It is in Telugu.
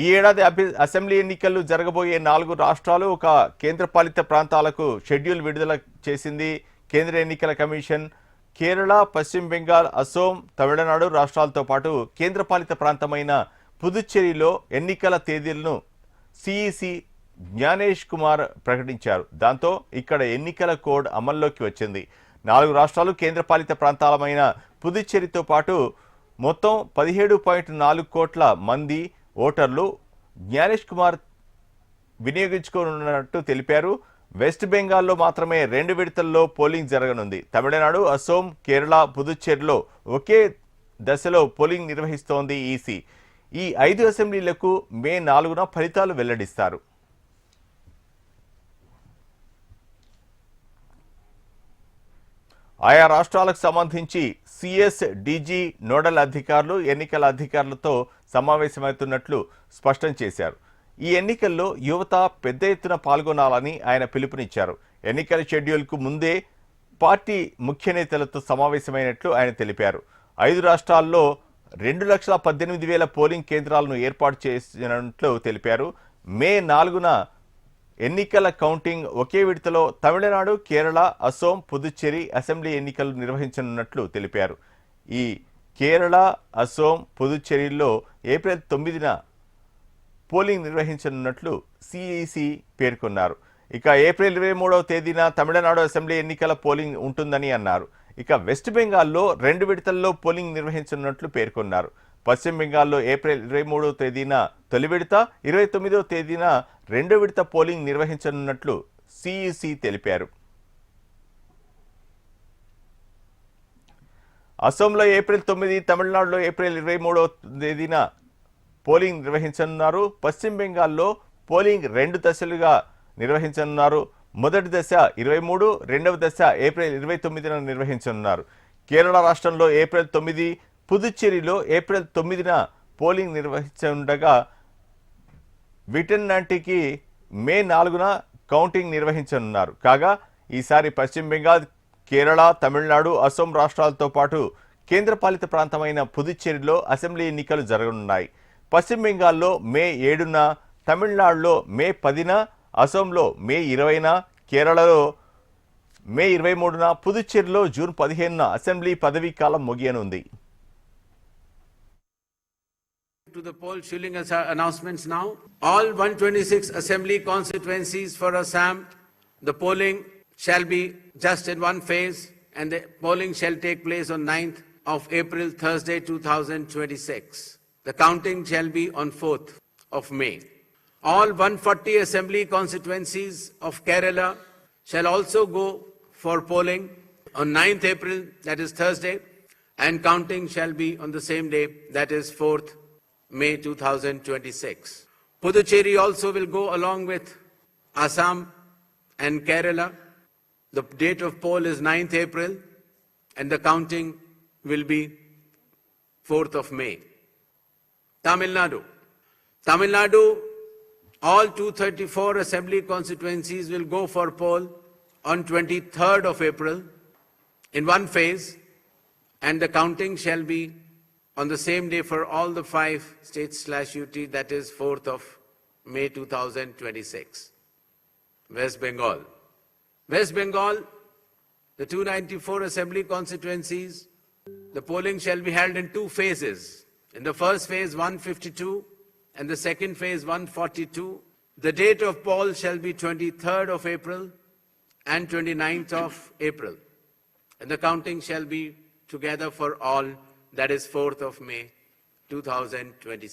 ఈ ఏడాది అసెంబ్లీ ఎన్నికలు జరగబోయే 4 రాష్ట్రాలు ఒక కేంద్రపాలిత ప్రాంతాలకు షెడ్యూల్ విడుదల చేసింది కేంద్ర ఎన్నికల కమిషన్. కేరళ, పశ్చిమ బెంగాల్, అసోం, తమిళనాడు రాష్ట్రాలతో పాటు కేంద్రపాలిత ప్రాంతమైన పుదుచ్చేరిలో ఎన్నికల తేదీలను సిఈసి జ్ఞానేష్ కుమార్ ప్రకటించారు. దాంతో ఇక్కడ ఎన్నికల కోడ్ అమల్లోకి వచ్చింది. 4 రాష్ట్రాలు కేంద్రపాలిత ప్రాంతాలమైన పుదుచ్చేరితో పాటు మొత్తం 17.4 కోట్ల మంది ఓటర్లు జ్ఞానేష్ కుమార్ వినియోగించుకోనున్నట్టు తెలిపారు. వెస్ట్ బెంగాల్లో మాత్రమే 2 విడతల్లో పోలింగ్ జరగనుంది. తమిళనాడు, అసోం, కేరళ, పుదుచ్చేరిలో ఒకే దశలో పోలింగ్ నిర్వహిస్తోంది ఈసీ. ఈ 5 అసెంబ్లీలకు మే 4న ఫలితాలు వెల్లడిస్తారు. ఆయా రాష్ట్రాలకు సంబంధించి సిఎస్, డీజీ, నోడల్ అధికారులు ఎన్నికల అధికారులతో సమావేశమవుతున్నట్లు స్పష్టం చేశారు. ఈ ఎన్నికల్లో యువత పెద్ద ఎత్తున పాల్గొనాలని ఆయన పిలుపునిచ్చారు. ఎన్నికల షెడ్యూల్కు ముందే పార్టీ ముఖ్య నేతలతో సమావేశమైనట్లు ఆయన తెలిపారు. 5 రాష్ట్రాల్లో 2,18,000 పోలింగ్ కేంద్రాలను ఏర్పాటు చేసినట్లు తెలిపారు. మే 4న ఎన్నికల కౌంటింగ్ ఒకే విడతలో తమిళనాడు, కేరళ, అసోం, పుదుచ్చేరి అసెంబ్లీ ఎన్నికలు నిర్వహించనున్నట్లు తెలిపారు. ఈ కేరళ, అసోం, పుదుచ్చేరిలో ఏప్రిల్ 9న పోలింగ్ నిర్వహించనున్నట్లు సిఈసి పేర్కొన్నారు. ఇక ఏప్రిల్ 23వ తేదీన తమిళనాడు అసెంబ్లీ ఎన్నికల పోలింగ్ ఉంటుందని అన్నారు. ఇక వెస్ట్ బెంగాల్లో 2 విడతల్లో పోలింగ్ నిర్వహించనున్నట్లు పేర్కొన్నారు. పశ్చిమ బెంగాల్లో ఏప్రిల్ 23వ తేదీన తొలి విడత, 29వ తేదీన 2వ విడత పోలింగ్ నిర్వహించనున్నట్లు సిఈసి తెలిపారు. అసోంలో ఏప్రిల్ 9, తమిళనాడులో ఏప్రిల్ 23వ తేదీన పోలింగ్ నిర్వహించనున్నారు. పశ్చిమ బెంగాల్లో పోలింగ్ 2 దశలుగా నిర్వహించనున్నారు. మొదటి దశ 23, రెండవ దశ ఏప్రిల్ 29న నిర్వహించనున్నారు. కేరళ రాష్ట్రంలో ఏప్రిల్ 9, పుదుచ్చేరిలో ఏప్రిల్ 9న పోలింగ్ నిర్వహించనుండగా వీటన్నింటికి మే 4న కౌంటింగ్ నిర్వహించనున్నారు. కాగా ఈసారి పశ్చిమ బెంగాల్, కేరళ, తమిళనాడు, అసోం రాష్ట్రాలతో పాటు కేంద్రపాలిత ప్రాంతమైన పుదుచ్చేరిలో అసెంబ్లీ ఎన్నికలు జరగనున్నాయి. పశ్చిమ బెంగాల్లో మే 7న, తమిళనాడులో మే 10న, అసోంలో మే 20న, కేరళలో మే 23న, పుదుచ్చేరిలో జూన్ 15న అసెంబ్లీ పదవీ కాలం ముగియనుంది. To the poll shilling announcements now. All 126 assembly constituencies for Assam, the polling shall be just in one phase and the polling shall take place on 9th of April, Thursday 2026. The counting shall be on 4th of May. All 140 assembly constituencies of Kerala shall also go for polling on 9th April, that is Thursday, and counting shall be on the same day, that is 4th May 2026. Puducherry also will go along with Assam and Kerala. The date of poll is 9th April and the counting will be 4th of May. Tamil Nadu, all 234 assembly constituencies will go for poll on 23rd of April in one phase and the counting shall be on the same day for all the 5 states/UT, that is 4th of May 2026. West Bengal, the 294 assembly constituencies, the polling shall be held in 2 phases. In the first phase 152 and the second phase 142. The date of poll shall be 23rd of April and 29th of April. And the counting shall be together for all, that is 4th of May 2026.